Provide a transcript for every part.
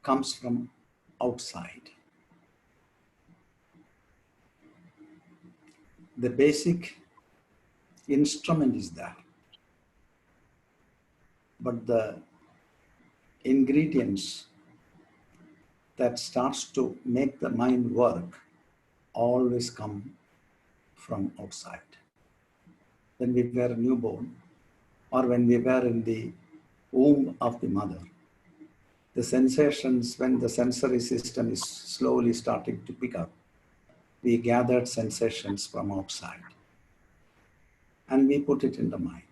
comes from outside. The basic instrument is there, but the ingredients that starts to make the mind work always come from outside. When we were newborn or when we were in the womb of the mother, the sensations, when the sensory system is slowly starting to pick up, we gathered sensations from outside and we put it in the mind.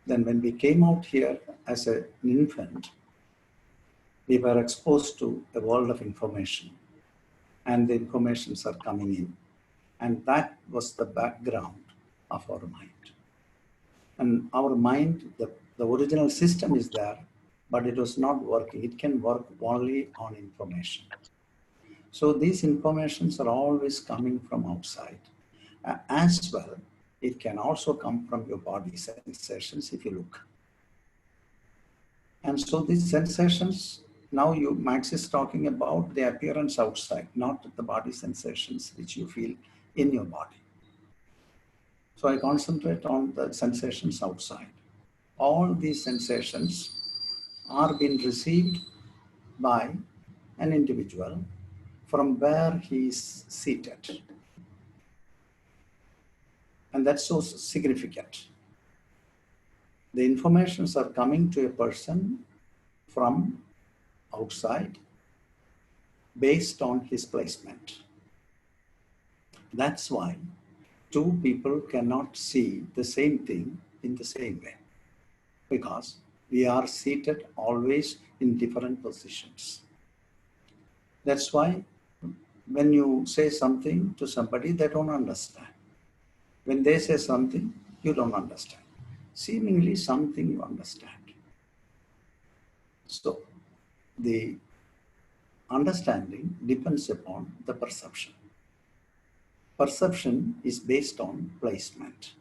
Then when we came out here as an infant, we were exposed to a world of information and the informations are coming in. And that was the background of our mind. And our mind, the original system is there, but it was not working. It can work only on information. So these informations are always coming from outside. As well, it can also come from your body sensations if you look. And so these sensations, now Max is talking about the appearance outside, not the body sensations which you feel in your body. So I concentrate on the sensations outside. All these sensations are being received by an individual from where he is seated. And that's so significant. The informations are coming to a person from outside based on his placement. That's why two people cannot see the same thing in the same way, because we are seated always in different positions. That's why when you say something to somebody, they don't understand. When they say something, you don't understand. Seemingly something you understand. So the understanding depends upon the perception. Perception is based on placement.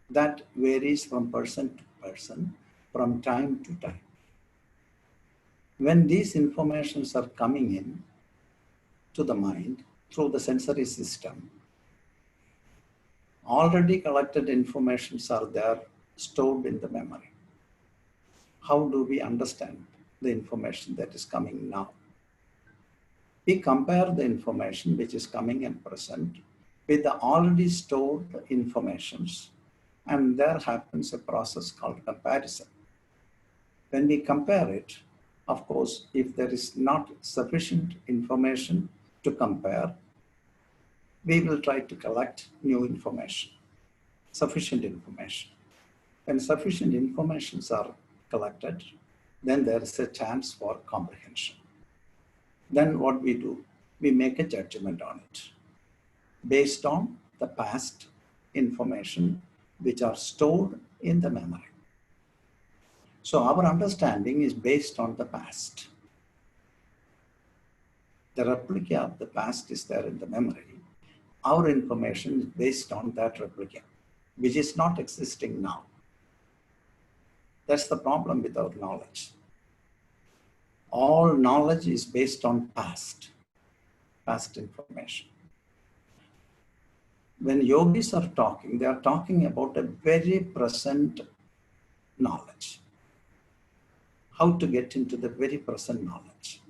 That varies from person to person, from time to time. When these informations are coming in to the mind through the sensory system, already collected informations are there stored in the memory. How do we understand the information that is coming now? We compare the information which is coming and present with the already stored informations, and there happens a process called comparison. When we compare it, of course, if there is not sufficient information to compare, we will try to collect new information, sufficient information. When sufficient informations are collected, then there is a chance for comprehension. Then what we do, we make a judgment on it based on the past information which are stored in the memory. So our understanding is based on the past. The replica of the past is there in the memory. Our information is based on that replica, which is not existing now. That's the problem with our knowledge. All knowledge is based on past information. When yogis are talking, they are talking about a very present knowledge. How to get into the very present knowledge.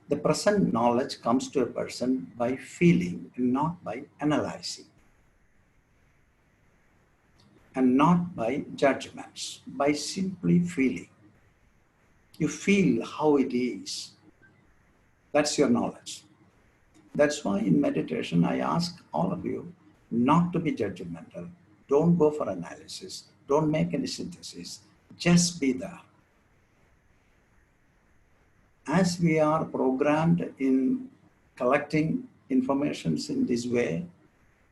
The present knowledge comes to a person by feeling and not by analyzing. And not by judgments, by simply feeling. You feel how it is. That's your knowledge. That's why in meditation, I ask all of you not to be judgmental. Don't go for analysis. Don't make any synthesis. Just be there. As we are programmed in collecting informations in this way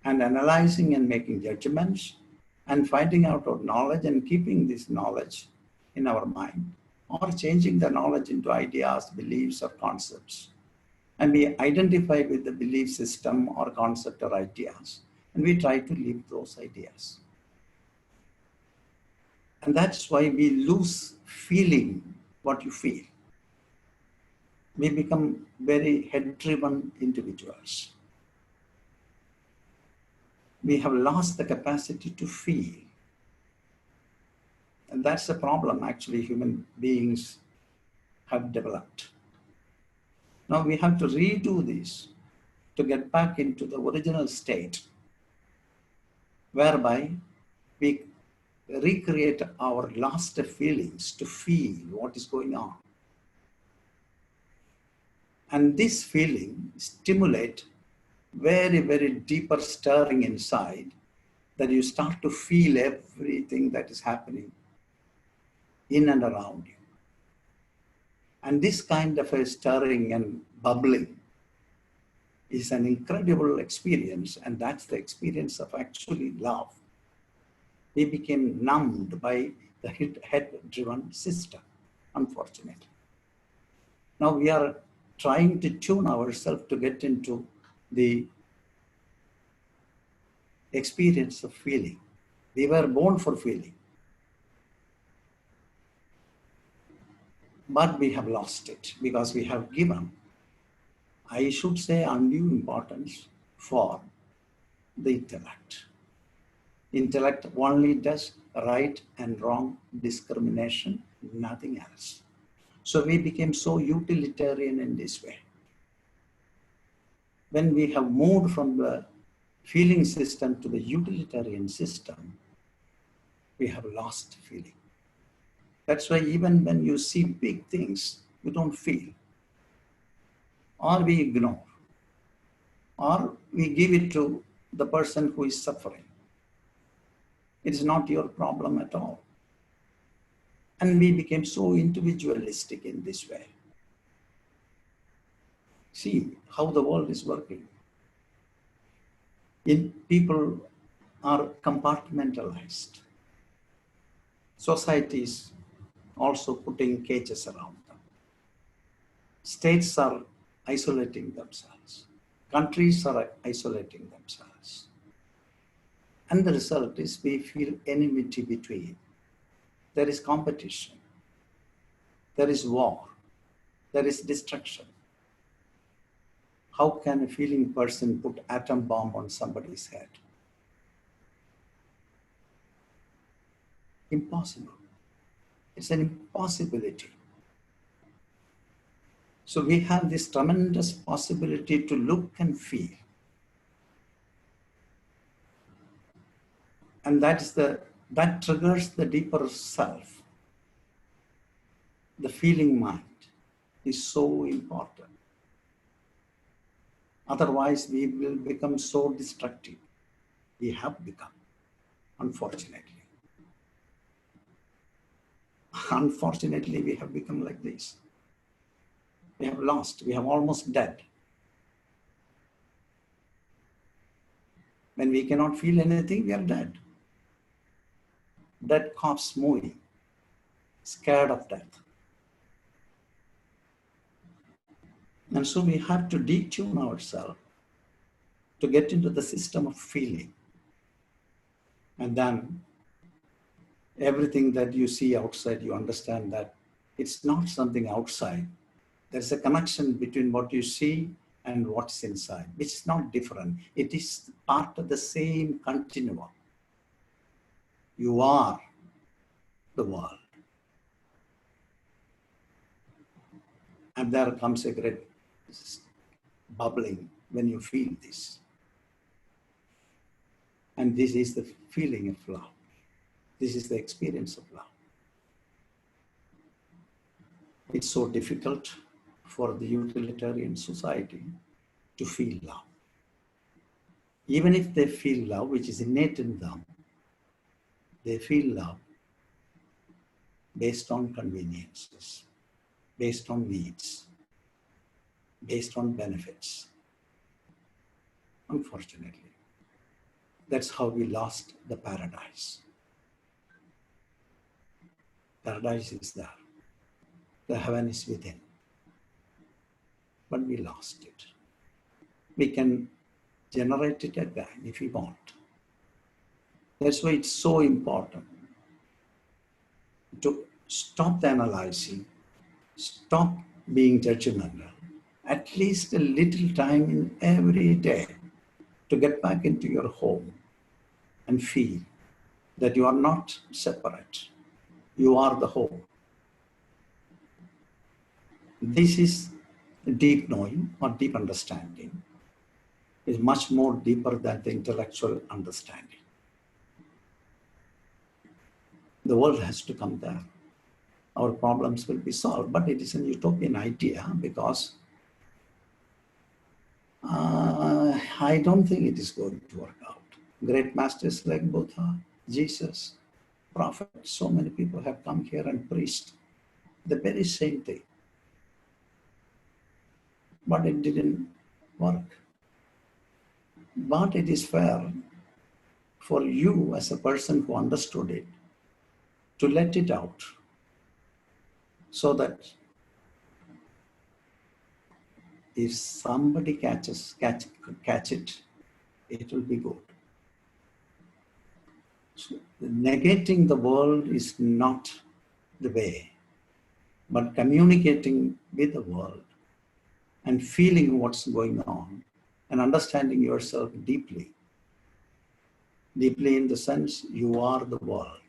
and analyzing and making judgments and finding out our knowledge and keeping this knowledge in our mind, or changing the knowledge into ideas, beliefs, or concepts. And we identify with the belief system or concept or ideas, and we try to live those ideas. And that's why we lose feeling what you feel. We become very head-driven individuals. We have lost the capacity to feel. And that's the problem actually human beings have developed. Now we have to redo this to get back into the original state, whereby we recreate our lost feelings to feel what is going on. And this feeling stimulate very, very deeper stirring inside, that you start to feel everything that is happening in and around you. And this kind of a stirring and bubbling is an incredible experience, and that's the experience of actually love. We became numbed by the head-driven system, unfortunately. Now we are trying to tune ourselves to get into the experience of feeling. We were born for feeling, but we have lost it because we have given, I should say, undue importance for the intellect. Intellect only does right and wrong discrimination, nothing else. So we became so utilitarian in this way. When we have moved from the feeling system to the utilitarian system, we have lost feeling. That's why even when you see big things, you don't feel. Or we ignore. Or we give it to the person who is suffering. It is not your problem at all. And we became so individualistic in this way. See how the world is working. People are compartmentalized. Societies also putting cages around them. States are isolating themselves. Countries are isolating themselves. And the result is we feel enmity between. There is competition. There is war. There is destruction. How can a feeling person put atom bomb on somebody's head? Impossible. It's an impossibility. So we have this tremendous possibility to look and feel. And that triggers the deeper self. The feeling mind is so important. Otherwise, we will become so destructive. We have become, unfortunately. Unfortunately, we have become like this. We have lost, we have almost dead. When we cannot feel anything, we are dead. Dead corpse moving, scared of death. And so we have to detune ourselves to get into the system of feeling. And then everything that you see outside, you understand that it's not something outside. There's a connection between what you see and what's inside, which is not different. It is part of the same continuum. You are the world. And there comes a great bubbling when you feel this. And this is the feeling of love. This is the experience of love. It's so difficult for the utilitarian society to feel love. Even if they feel love, which is innate in them, they feel love based on conveniences, based on needs, based on benefits. Unfortunately, that's how we lost the paradise. Paradise is there. The heaven is within. But we lost it. We can generate it again if we want. That's why it's so important to stop the analyzing Stop being judgmental. At least a little time in every day to get back into your home and feel that you are not separate. You are the whole. This is deep knowing or deep understanding is much more deeper than the intellectual understanding. The world has to come there. Our problems will be solved, but it is an utopian idea because I don't think it is going to work out. Great masters like Buddha, Jesus, prophets, so many people have come here and preached the very same thing. But it didn't work. But it is fair for you as a person who understood it to let it out so that if somebody catch it, it will be good. So negating the world is not the way, but communicating with the world and feeling what's going on and understanding yourself deeply. Deeply in the sense you are the world.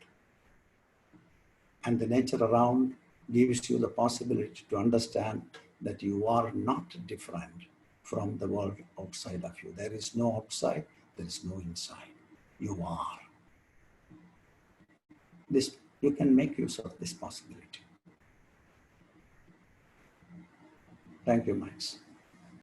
And the nature around gives you the possibility to understand that you are not different from the world outside of you. There is no outside, there is no inside. You are. This, you can make use of this possibility. Thank you, Max.